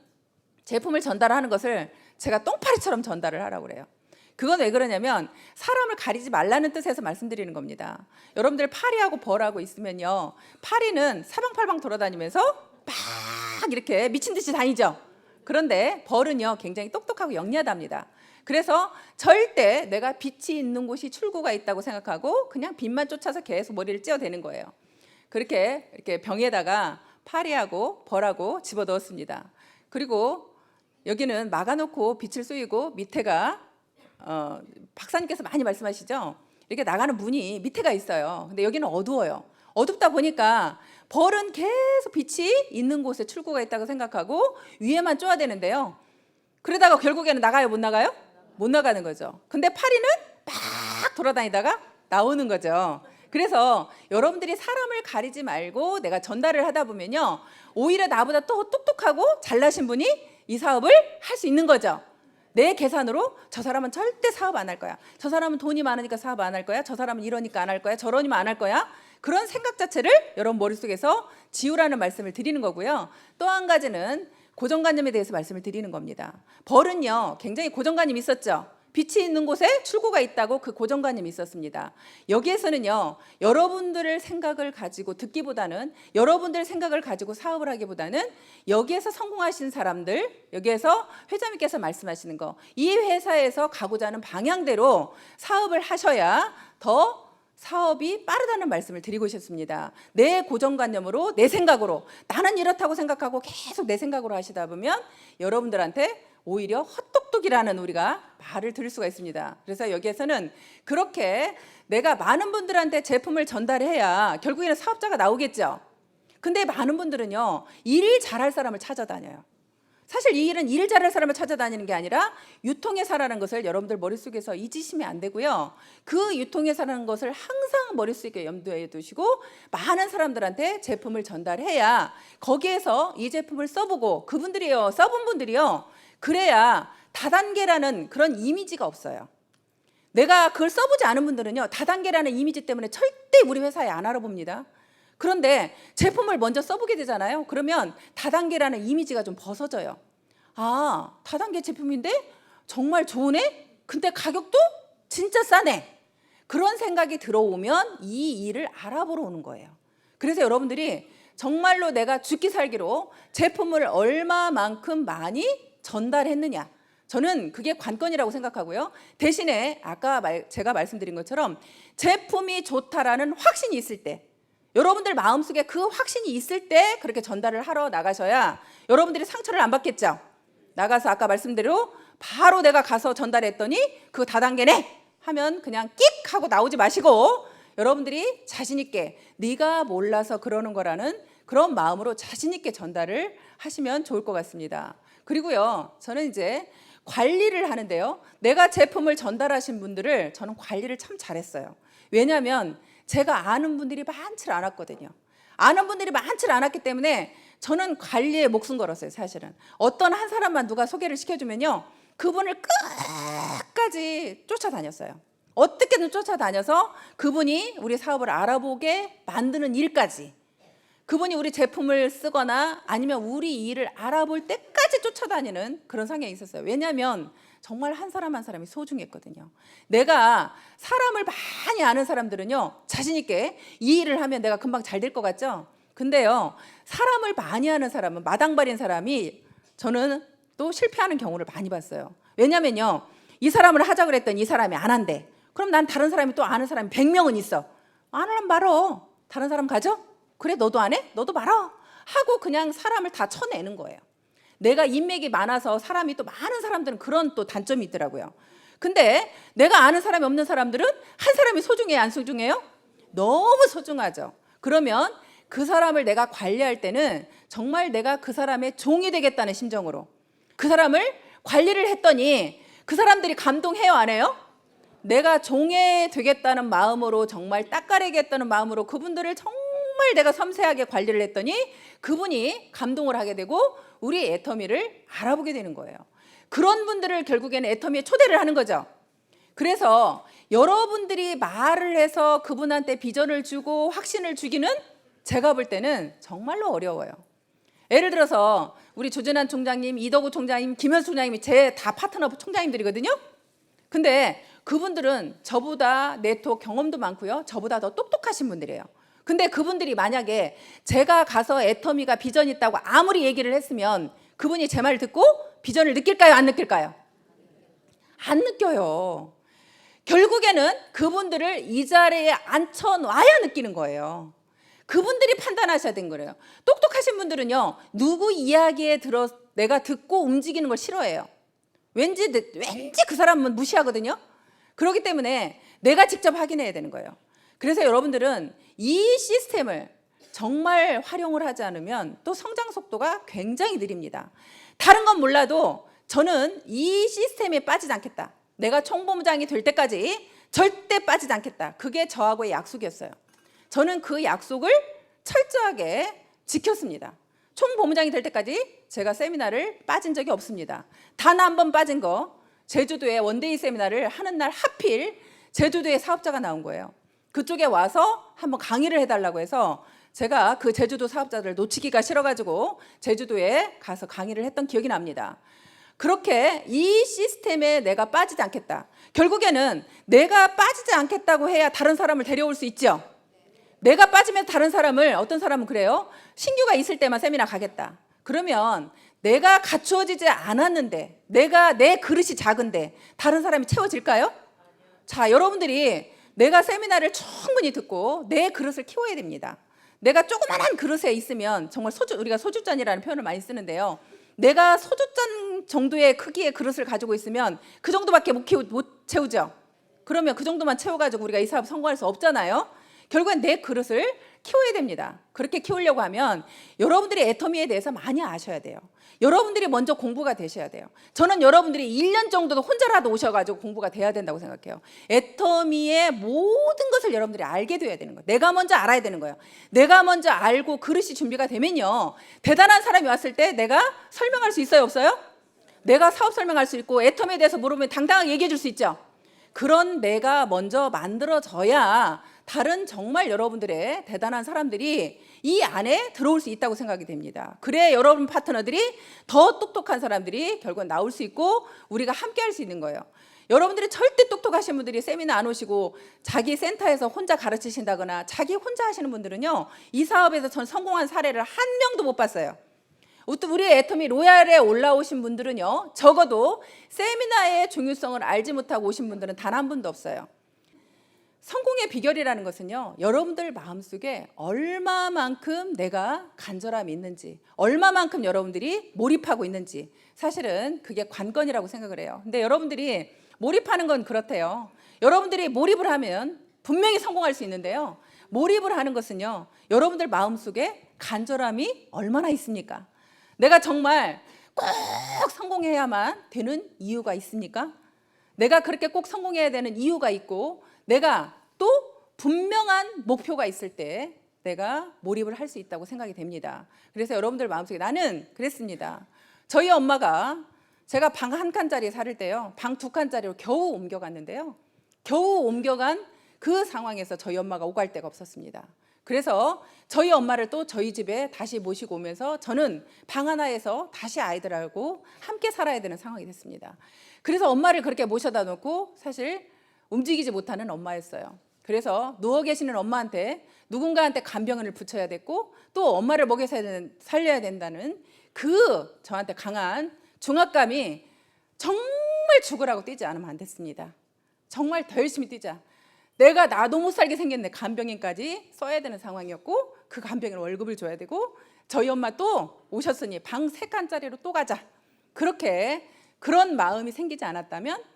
S1: 제품을 전달하는 것을 제가 똥파리처럼 전달을 하라고 그래요. 그건 왜 그러냐면 사람을 가리지 말라는 뜻에서 말씀드리는 겁니다. 여러분들 파리하고 벌하고 있으면요, 파리는 사방팔방 돌아다니면서 막 이렇게 미친 듯이 다니죠. 그런데 벌은요, 굉장히 똑똑하고 영리하답니다. 그래서 절대 내가 빛이 있는 곳이 출구가 있다고 생각하고 그냥 빛만 쫓아서 계속 머리를 찧어대는 거예요. 그렇게 이렇게 병에다가 파리하고 벌하고 집어넣었습니다. 그리고 여기는 막아놓고 빛을 쏘이고 밑에가 박사님께서 많이 말씀하시죠. 이렇게 나가는 문이 밑에가 있어요. 근데 여기는 어두워요. 어둡다 보니까 벌은 계속 빛이 있는 곳에 출구가 있다고 생각하고 위에만 쪼야 되는데요. 그러다가 결국에는 나가요, 못 나가요? 못 나가는 거죠. 근데 파리는 막 돌아다니다가 나오는 거죠. 그래서 여러분들이 사람을 가리지 말고 내가 전달을 하다 보면요, 오히려 나보다 또 똑똑하고 잘나신 분이 이 사업을 할 수 있는 거죠. 내 계산으로 저 사람은 절대 사업 안 할 거야, 저 사람은 돈이 많으니까 사업 안 할 거야, 저 사람은 이러니까 안 할 거야, 저러니까 안 할 거야, 그런 생각 자체를 여러분 머릿속에서 지우라는 말씀을 드리는 거고요. 또 한 가지는 고정관념에 대해서 말씀을 드리는 겁니다. 벌은요, 굉장히 고정관념이 있었죠. 빛이 있는 곳에 출구가 있다고 그 고정관념이 있었습니다. 여기에서는요, 여러분들의 생각을 가지고 듣기보다는, 여러분들 생각을 가지고 사업을 하기보다는 여기에서 성공하신 사람들, 여기에서 회장님께서 말씀하시는 거, 이 회사에서 가고자 하는 방향대로 사업을 하셔야 더 사업이 빠르다는 말씀을 드리고 싶습니다. 내 고정관념으로, 내 생각으로, 나는 이렇다고 생각하고 계속 내 생각으로 하시다 보면 여러분들한테 오히려 헛똑똑이라는 우리가 말을 들을 수가 있습니다. 그래서 여기에서는 그렇게 내가 많은 분들한테 제품을 전달해야 결국에는 사업자가 나오겠죠. 근데 많은 분들은요, 일 잘할 사람을 찾아다녀요. 사실 이 일은 일 잘할 사람을 찾아다니는 게 아니라 유통회사라는 것을 여러분들 머릿속에서 잊으시면 안 되고요. 그 유통회사라는 것을 항상 머릿속에 염두에 두시고 많은 사람들한테 제품을 전달해야 거기에서 이 제품을 써보고 그분들이요, 써본 분들이요, 그래야 다단계라는 그런 이미지가 없어요. 내가 그걸 써보지 않은 분들은요, 다단계라는 이미지 때문에 절대 우리 회사에 안 알아봅니다. 그런데 제품을 먼저 써보게 되잖아요. 그러면 다단계라는 이미지가 좀 벗어져요. 아, 다단계 제품인데 정말 좋으네? 근데 가격도 진짜 싸네. 그런 생각이 들어오면 이 일을 알아보러 오는 거예요. 그래서 여러분들이 정말로 내가 죽기 살기로 제품을 얼마만큼 많이 전달했느냐, 저는 그게 관건이라고 생각하고요. 대신에 아까 제가 말씀드린 것처럼 제품이 좋다라는 확신이 있을 때, 여러분들 마음속에 그 확신이 있을 때 그렇게 전달을 하러 나가셔야 여러분들이 상처를 안 받겠죠. 나가서 아까 말씀대로 바로 내가 가서 전달했더니 그거 다단계네 하면 그냥 끽 하고 나오지 마시고 여러분들이 자신 있게 네가 몰라서 그러는 거라는 그런 마음으로 자신 있게 전달을 하시면 좋을 것 같습니다. 그리고요, 저는 이제 관리를 하는데요, 내가 제품을 전달하신 분들을 저는 관리를 참 잘했어요. 왜냐하면 제가 아는 분들이 많지 않았거든요. 아는 분들이 많지 않았기 때문에 저는 관리에 목숨 걸었어요. 사실은 어떤 한 사람만 누가 소개를 시켜주면요, 그분을 끝까지 쫓아다녔어요. 어떻게든 쫓아다녀서 그분이 우리 사업을 알아보게 만드는 일까지, 그분이 우리 제품을 쓰거나 아니면 우리 일을 알아볼 때까지 쫓아다니는 그런 성향이 있었어요. 왜냐하면 정말 한 사람 한 사람이 소중했거든요. 내가 사람을 많이 아는 사람들은요, 자신 있게 이 일을 하면 내가 금방 잘 될 것 같죠? 근데요, 사람을 많이 아는 사람은, 마당발인 사람이 저는 또 실패하는 경우를 많이 봤어요. 왜냐면요, 이 사람을 하자 그랬더니 이 사람이 안 한대. 그럼 난 다른 사람이 또 아는 사람이 100명은 있어. 안 하면 말어. 다른 사람 가죠? 그래, 너도 안 해? 너도 말어. 하고 그냥 사람을 다 쳐내는 거예요. 내가 인맥이 많아서 사람이 또 많은 사람들은 그런 또 단점이 있더라고요. 근데 내가 아는 사람이 없는 사람들은 한 사람이 소중해요, 안 소중해요? 너무 소중하죠. 그러면 그 사람을 내가 관리할 때는 정말 내가 그 사람의 종이 되겠다는 심정으로 그 사람을 관리를 했더니 그 사람들이 감동해요, 안 해요? 내가 종이 되겠다는 마음으로, 정말 닦아내겠다는 마음으로 그분들을 정말 내가 섬세하게 관리를 했더니 그분이 감동을 하게 되고 우리 애터미를 알아보게 되는 거예요. 그런 분들을 결국에는 애터미에 초대를 하는 거죠. 그래서 여러분들이 말을 해서 그분한테 비전을 주고 확신을 주기는 제가 볼 때는 정말로 어려워요. 예를 들어서 우리 조진환 총장님, 이덕우 총장님, 김현수 총장님이 제 다 파트너 총장님들이거든요. 근데 그분들은 저보다 네트워크 경험도 많고요, 저보다 더 똑똑하신 분들이에요. 근데 그분들이 만약에 제가 가서 애터미가 비전 있다고 아무리 얘기를 했으면 그분이 제 말 듣고 비전을 느낄까요, 안 느낄까요? 안 느껴요. 결국에는 그분들을 이 자리에 앉혀놔야 느끼는 거예요. 그분들이 판단하셔야 되는 거예요. 똑똑하신 분들은요, 누구 이야기에 들어 내가 듣고 움직이는 걸 싫어해요. 왠지 그 사람은 무시하거든요. 그렇기 때문에 내가 직접 확인해야 되는 거예요. 그래서 여러분들은 이 시스템을 정말 활용을 하지 않으면 또 성장 속도가 굉장히 느립니다. 다른 건 몰라도 저는 이 시스템에 빠지지 않겠다. 내가 총본부장이 될 때까지 절대 빠지지 않겠다. 그게 저하고의 약속이었어요. 저는 그 약속을 철저하게 지켰습니다. 총본부장이 될 때까지 제가 세미나를 빠진 적이 없습니다. 단 한 번 빠진 거, 제주도에 원데이 세미나를 하는 날 하필 제주도에 사업자가 나온 거예요. 그쪽에 와서 한번 강의를 해달라고 해서 제가 그 제주도 사업자들을 놓치기가 싫어가지고 제주도에 가서 강의를 했던 기억이 납니다. 그렇게 이 시스템에 내가 빠지지 않겠다. 결국에는 내가 빠지지 않겠다고 해야 다른 사람을 데려올 수 있죠. 내가 빠지면 다른 사람을, 어떤 사람은 그래요. 신규가 있을 때만 세미나 가겠다. 그러면 내가 갖추어지지 않았는데, 내 그릇이 작은데 다른 사람이 채워질까요? 자, 여러분들이 내가 세미나를 충분히 듣고 내 그릇을 키워야 됩니다. 내가 조그만한 그릇에 있으면 정말 우리가 소주잔이라는 표현을 많이 쓰는데요. 내가 소주잔 정도의 크기의 그릇을 가지고 있으면 그 정도밖에 못 채우죠. 그러면 그 정도만 채워가지고 우리가 이 사업 성공할 수 없잖아요. 결국엔 내 그릇을 키워야 됩니다. 그렇게 키우려고 하면 여러분들이 애터미에 대해서 많이 아셔야 돼요. 여러분들이 먼저 공부가 되셔야 돼요. 저는 여러분들이 1년 정도도 혼자라도 오셔가지고 공부가 돼야 된다고 생각해요. 애터미의 모든 것을 여러분들이 알게 돼야 되는 거예요. 내가 먼저 알아야 되는 거예요. 내가 먼저 알고 그릇이 준비가 되면요, 대단한 사람이 왔을 때 내가 설명할 수 있어요, 없어요? 내가 사업 설명할 수 있고 애터미에 대해서 물으면 당당하게 얘기해 줄 수 있죠. 그런 내가 먼저 만들어져야 다른 정말 여러분들의 대단한 사람들이 이 안에 들어올 수 있다고 생각이 됩니다. 그래 여러분 파트너들이 더 똑똑한 사람들이 결국은 나올 수 있고 우리가 함께 할 수 있는 거예요. 여러분들이 절대 똑똑하신 분들이 세미나 안 오시고 자기 센터에서 혼자 가르치신다거나 자기 혼자 하시는 분들은요, 이 사업에서 전 성공한 사례를 한 명도 못 봤어요. 우리 애터미 로얄에 올라오신 분들은요, 적어도 세미나의 중요성을 알지 못하고 오신 분들은 단 한 분도 없어요. 성공의 비결이라는 것은요, 여러분들 마음속에 얼마만큼 내가 간절함이 있는지, 얼마만큼 여러분들이 몰입하고 있는지, 사실은 그게 관건이라고 생각을 해요. 근데 여러분들이 몰입하는 건 그렇대요. 여러분들이 몰입을 하면 분명히 성공할 수 있는데요, 몰입을 하는 것은요, 여러분들 마음속에 간절함이 얼마나 있습니까? 내가 정말 꼭 성공해야만 되는 이유가 있습니까? 내가 그렇게 꼭 성공해야 되는 이유가 있고, 내가 또 분명한 목표가 있을 때 내가 몰입을 할 수 있다고 생각이 됩니다. 그래서 여러분들 마음속에 나는 그랬습니다. 저희 엄마가 제가 방 한 칸짜리 살을 때요, 방 두 칸짜리로 겨우 옮겨갔는데요. 겨우 옮겨간 그 상황에서 저희 엄마가 오갈 데가 없었습니다. 그래서 저희 엄마를 또 저희 집에 다시 모시고 오면서 저는 방 하나에서 다시 아이들하고 함께 살아야 되는 상황이 됐습니다. 그래서 엄마를 그렇게 모셔다 놓고 사실 움직이지 못하는 엄마였어요. 그래서 누워 계시는 엄마한테 누군가한테 간병을 붙여야 됐고 또 엄마를 먹여 살려야 된다는 그 저한테 강한 중압감이 정말 죽으라고 뛰지 않으면 안 됐습니다. 정말 더 열심히 뛰자. 내가 나도 못 살게 생겼네. 간병인까지 써야 되는 상황이었고 그 간병인 월급을 줘야 되고 저희 엄마 또 오셨으니 방 3칸짜리로 또 가자. 그렇게 그런 마음이 생기지 않았다면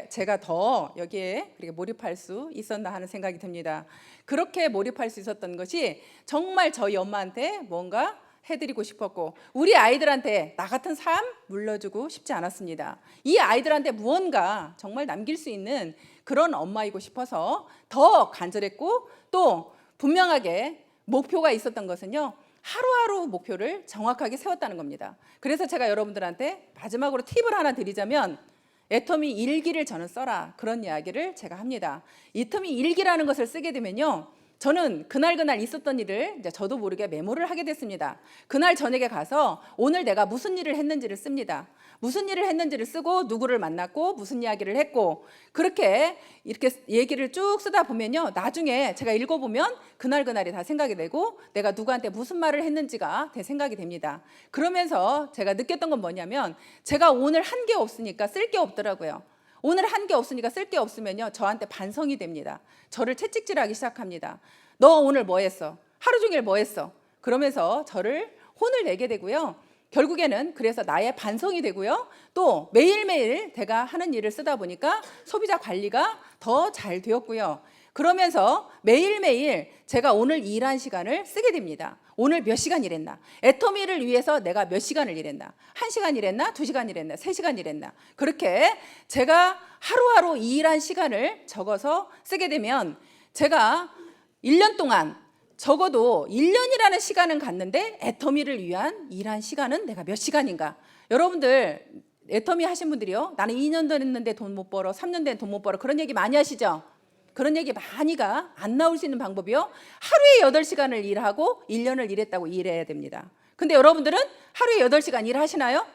S1: 제가 더 여기에 그렇게 몰입할 수 있었나 하는 생각이 듭니다. 그렇게 몰입할 수 있었던 것이 정말 저희 엄마한테 뭔가 해드리고 싶었고 우리 아이들한테 나 같은 삶 물려주고 싶지 않았습니다. 이 아이들한테 무언가 정말 남길 수 있는 그런 엄마이고 싶어서 더 간절했고 또 분명하게 목표가 있었던 것은요, 하루하루 목표를 정확하게 세웠다는 겁니다. 그래서 제가 여러분들한테 마지막으로 팁을 하나 드리자면 애터미 일기를 저는 써라, 그런 이야기를 제가 합니다. 애터미 일기라는 것을 쓰게 되면요, 저는 그날 있었던 일을 이제 저도 모르게 메모를 하게 됐습니다. 그날 저녁에 가서 오늘 내가 무슨 일을 했는지를 씁니다. 무슨 일을 했는지를 쓰고 누구를 만났고 무슨 이야기를 했고 그렇게 이렇게 얘기를 쭉 쓰다 보면요, 나중에 제가 읽어보면 그날이 다 생각이 되고 내가 누구한테 무슨 말을 했는지가 생각이 됩니다. 그러면서 제가 느꼈던 건 뭐냐면 제가 오늘 한 게 없으니까 쓸 게 없더라고요. 오늘 한 게 없으니까 쓸 게 없으면요, 저한테 반성이 됩니다. 저를 채찍질하기 시작합니다. 너 오늘 뭐 했어? 하루 종일 뭐 했어? 그러면서 저를 혼을 내게 되고요. 결국에는 그래서 나의 반성이 되고요. 또 매일매일 제가 하는 일을 쓰다 보니까 소비자 관리가 더 잘 되었고요. 그러면서 매일매일 제가 오늘 일한 시간을 쓰게 됩니다. 오늘 몇 시간 일했나? 애터미를 위해서 내가 몇 시간을 일했나? 1시간 일했나? 2시간 일했나? 3시간 일했나? 그렇게 제가 하루하루 일한 시간을 적어서 쓰게 되면 제가 1년 동안 적어도 1년이라는 시간은 갔는데 애터미를 위한 일한 시간은 내가 몇 시간인가? 여러분들 애터미 하신 분들이요, 나는 2년 됐는데 돈 못 벌어, 3년 된 돈 못 벌어, 그런 얘기 많이 하시죠? 그런 얘기 많이가 안 나올 수 있는 방법이요, 하루에 8시간을 일하고 1년을 일했다고 일해야 됩니다. 근데 여러분들은 하루에 8시간 일하시나요?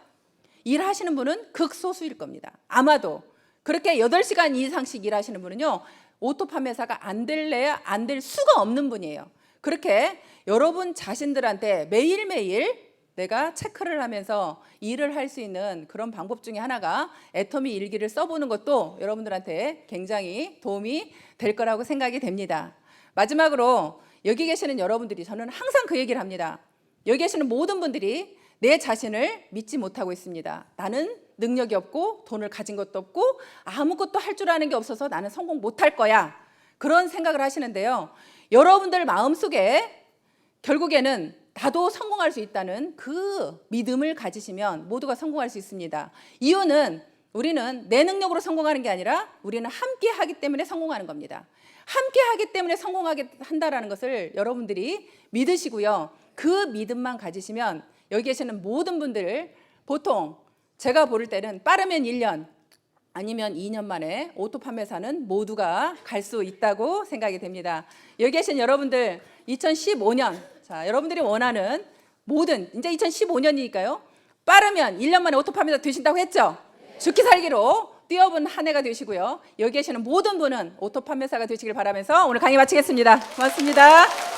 S1: 일하시는 분은 극소수일 겁니다. 아마도 그렇게 8시간 이상씩 일하시는 분은요, 오토 판매사가 안 될래야 안 될 수가 없는 분이에요. 그렇게 여러분 자신들한테 매일매일 내가 체크를 하면서 일을 할 수 있는 그런 방법 중에 하나가 애터미 일기를 써보는 것도 여러분들한테 굉장히 도움이 될 거라고 생각이 됩니다. 마지막으로 여기 계시는 여러분들이, 저는 항상 그 얘기를 합니다. 여기 계시는 모든 분들이 내 자신을 믿지 못하고 있습니다. 나는 능력이 없고 돈을 가진 것도 없고 아무것도 할 줄 아는 게 없어서 나는 성공 못할 거야, 그런 생각을 하시는데요, 여러분들 마음속에 결국에는 나도 성공할 수 있다는 그 믿음을 가지시면 모두가 성공할 수 있습니다. 이유는 우리는 내 능력으로 성공하는 게 아니라 우리는 함께 하기 때문에 성공하는 겁니다. 함께 하기 때문에 성공하게 한다라는 것을 여러분들이 믿으시고요, 그 믿음만 가지시면 여기 계시는 모든 분들, 보통 제가 볼 때는 빠르면 1년 아니면 2년 만에 오토 판매사는 모두가 갈 수 있다고 생각이 됩니다. 여기 계신 여러분들 2015년, 자, 여러분들이 원하는 모든, 이제 2015년이니까요, 빠르면 1년 만에 오토 판매사 되신다고 했죠? 죽기 살기로 뛰어본 한 해가 되시고요, 여기 계시는 모든 분은 오토 판매사가 되시길 바라면서 오늘 강의 마치겠습니다. 고맙습니다.